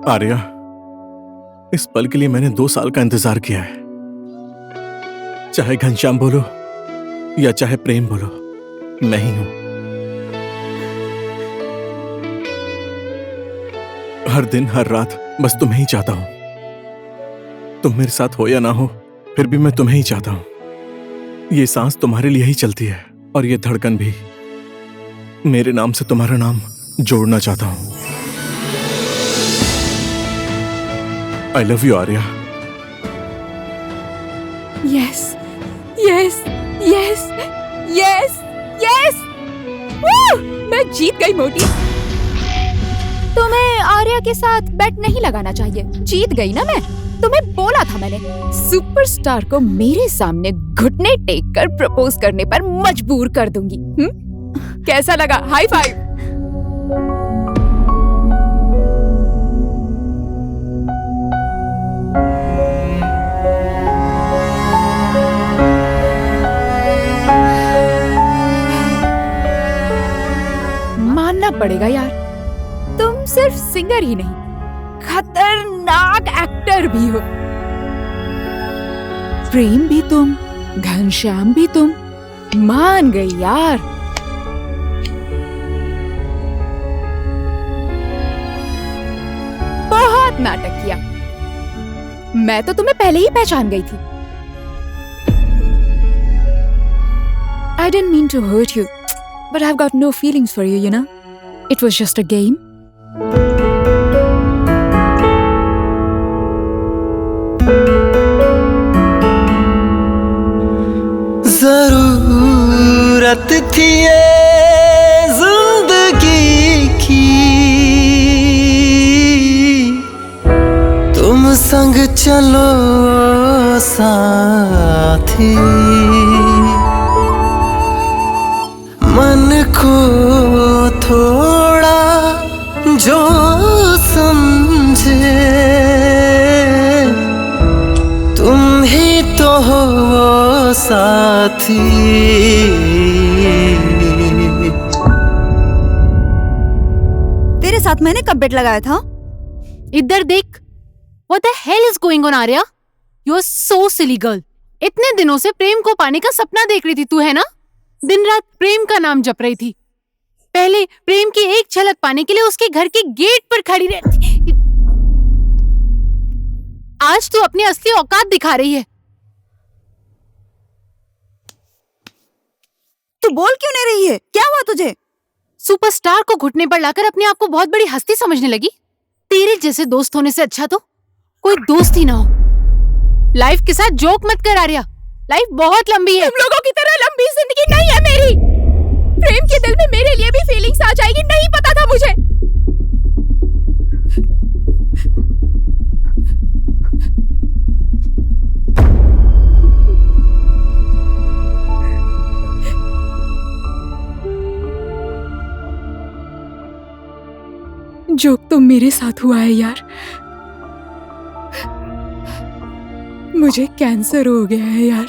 आर्या, इस पल के लिए मैंने 2 साल का इंतजार किया है। चाहे घनश्याम बोलो या चाहे प्रेम बोलो, मैं ही हूं। हर दिन हर रात बस तुम्हें ही चाहता हूं। तुम मेरे साथ हो या ना हो, फिर भी मैं तुम्हें ही चाहता हूं। ये सांस तुम्हारे लिए ही चलती है और ये धड़कन भी। मेरे नाम से तुम्हारा नाम जोड़ना चाहता हूं। I love you Arya. Yes yes yes yes yes, मैं जीत गई मोटी। तुम्हें आर्या के साथ बेट नहीं लगाना चाहिए। जीत गई ना मैं। तुम्हें बोला था मैंने, सुपरस्टार को मेरे सामने घुटने टेक कर प्रपोज करने पर मजबूर कर दूंगी। कैसा लगा? High five. मानना पड़ेगा यार, तुम सिर्फ सिंगर ही नहीं, खतरनाक एक्टर भी हो। प्रेम भी तुम, घनश्याम भी तुम। मान गई यार। बहुत नाटक किया। मैं तो तुम्हें पहले ही पहचान गई थी। I didn't mean to hurt you, but I've got no feelings for you, you know? It was just a game. जरूरत थी ये जिंदगी की, तुम संग चलो साथी। मन को थोड़ा जो समझे, तुम ही तो हो वो साथी। तेरे साथ मैंने कब बेट लगाया था? इधर देख। What the hell is going on, Arya? You are so silly girl. इतने दिनों से प्रेम को पाने का सपना देख रही थी तू, है ना? दिन रात प्रेम का नाम जप रही थी। पहले प्रेम की एक झलक पाने के लिए उसके घर के गेट पर खड़ी रहती। आज तू अपनी असली औकात दिखा रही है। तू बोल क्यों नहीं रही है? क्या हुआ तुझे? सुपरस्टार को घुटने पर लाकर अपने आप को बहुत बड़ी हस्ती समझने लगी। तेरे जैसे दोस्त होने से अच्छा तो कोई दोस्त ही ना हो। लाइफ के साथ जोक मत कर आर्या। लाइफ बहुत लंबी है। तुम लोगों की तरह लंबी जिंदगी नहीं है मेरी। प्रेम के दिल में मेरे लिए भी फीलिंग्स आ जाएगी, नहीं पता था मुझे। जोक तो मेरे साथ हुआ है यार। मुझे कैंसर हो गया है यार।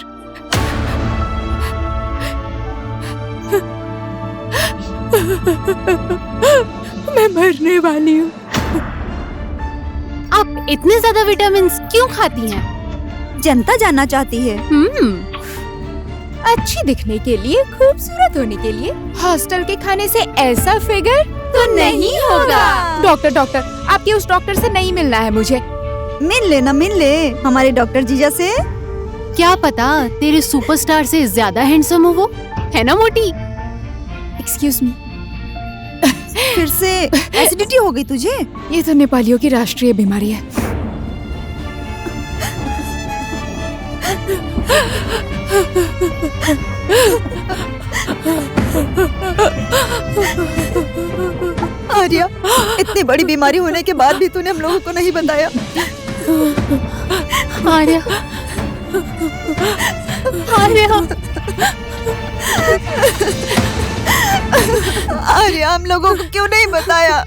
मैं मरने वाली हूँ। आप इतने ज्यादा विटामिन क्यों खाती हैं? जनता जानना चाहती है। अच्छी दिखने के लिए, खूबसूरत होने के लिए। हॉस्टल के खाने से ऐसा फिगर तो नहीं होगा। डॉक्टर, आपके उस डॉक्टर से नहीं मिलना है मुझे। मिल ले हमारे डॉक्टर जीजा से। क्या पता तेरे सुपरस्टार से ज्यादा हैंडसम हो वो, है ना मोटी? Excuse me. फिर से एसिडिटी हो गई तुझे? ये तो नेपालियों की राष्ट्रीय बीमारी है। आर्या, इतनी बड़ी बीमारी होने के बाद भी तूने हम लोगों को नहीं बताया। आर्या, आर्या, हम लोगों को क्यों नहीं बताया?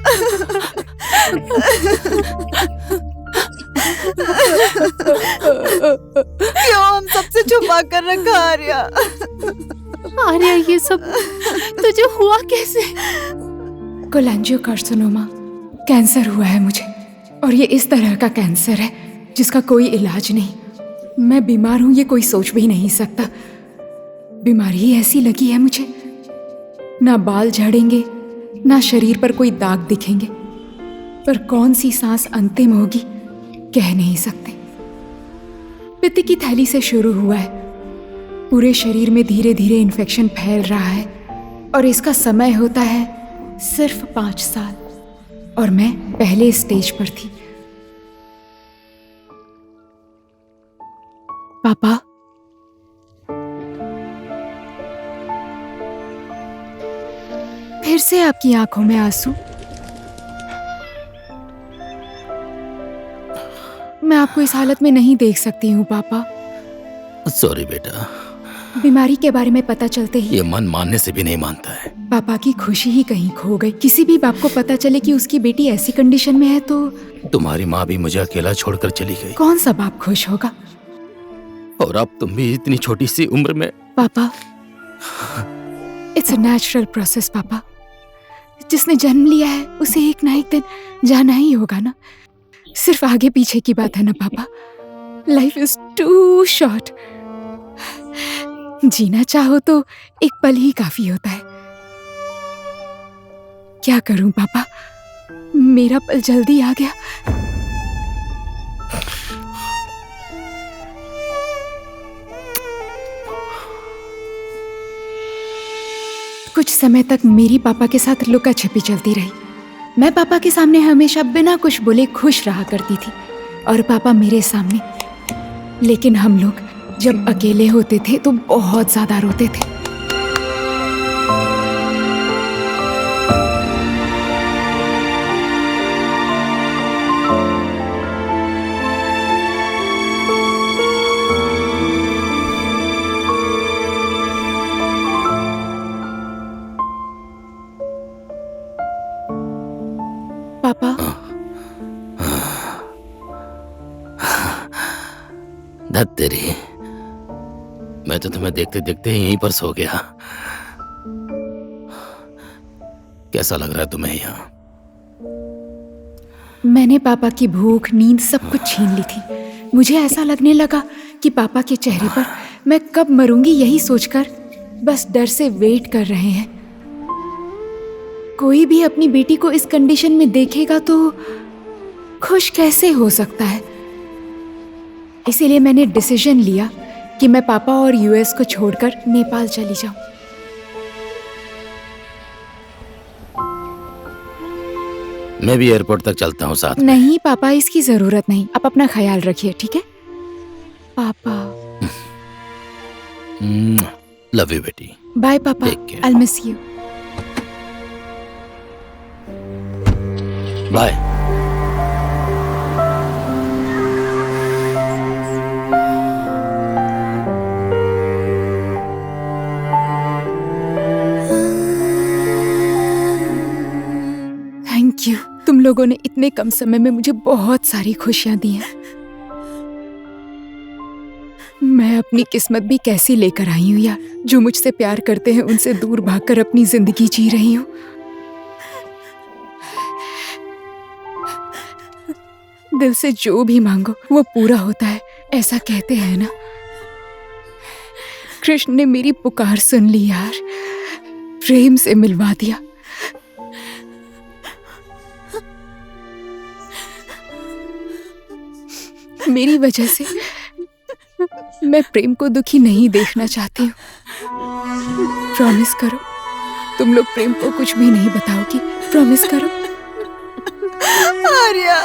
क्यों हम सबसे छुपा कर रखा आर्या? आर्या, ये सब तुझे हुआ कैसे? कोलेंजियोकार्सिनोमा, कैंसर हुआ है मुझे। और ये इस तरह का कैंसर है जिसका कोई इलाज नहीं। मैं बीमार हूं ये कोई सोच भी नहीं सकता। बीमारी ही ऐसी लगी है मुझे, ना बाल झड़ेंगे ना शरीर पर कोई दाग दिखेंगे, पर कौन सी सांस अंतिम होगी कह नहीं सकते। पित्त की थैली से शुरू हुआ है, पूरे शरीर में धीरे धीरे इन्फेक्शन फैल रहा है और इसका समय होता है सिर्फ 5 साल, और मैं पहले स्टेज पर थी। पापा, फिर से आपकी आंखों में आंसू। मैं आपको इस हालत में नहीं देख सकती हूँ पापा। सॉरी बेटा, बीमारी के बारे में पता चलते ही ये मन मानने से भी नहीं मानता है। पापा की खुशी ही कहीं खो गई। किसी भी बाप को पता चले कि उसकी बेटी ऐसी कंडीशन में है तो तुम्हारी माँ भी मुझे अकेला छोड़कर चली गई। कौन सा बाप खुश होगा? और अब तुम भी इतनी छोटी सी उम्र में। पापा, इट्स अ नेचुरल प्रोसेस पापा। जिसने जन्म लिया है उसे एक ना एक दिन जाना ही होगा ना। सिर्फ आगे पीछे की बात है ना पापा। Life is too short. जीना चाहो तो एक पल ही काफी होता है। क्या करूं पापा, मेरा पल जल्दी आ गया। कुछ समय तक मेरी पापा के साथ लुका छिपी चलती रही। मैं पापा के सामने हमेशा बिना कुछ बोले खुश रहा करती थी और पापा मेरे सामने। लेकिन हम लोग जब अकेले होते थे तो बहुत ज्यादा रोते थे। पापा, धत तेरी, मैं तो तुम्हें देखते देखते यहीं पर सो गया। कैसा लग रहा है तुम्हें यहाँ? मैंने पापा की भूख, नींद सब कुछ छीन ली थी। मुझे ऐसा लगने लगा कि पापा के चेहरे पर मैं कब मरूंगी यही सोचकर बस डर से वेट कर रहे हैं। कोई भी अपनी बेटी को इस कंडीशन में देखेगा तो खुश कैसे हो सकता है। इसीलिए मैंने डिसीजन लिया कि मैं पापा और यूएस को छोड़कर नेपाल चली जाऊं। मैं भी एयरपोर्ट तक चलता हूँ साथ में। नहीं पापा, इसकी जरूरत नहीं। आप अपना ख्याल रखिए, ठीक है पापा? लव यू बेटी। बाय पापा, Take care. I miss you. Bye. Thank you. तुम लोगों ने इतने कम समय में मुझे बहुत सारी खुशियां दी हैं। मैं अपनी किस्मत भी कैसी लेकर आई हूँ यार। जो मुझसे प्यार करते हैं उनसे दूर भागकर अपनी जिंदगी जी रही हूँ। दिल से जो भी मांगो वो पूरा होता है, ऐसा कहते हैं ना। कृष्ण ने मेरी पुकार सुन ली यार, प्रेम से मिलवा दिया। मेरी वजह से मैं प्रेम को दुखी नहीं देखना चाहती हूँ। प्रॉमिस करो तुम लोग प्रेम को कुछ भी नहीं बताओगी। प्रॉमिस करो। आर्या।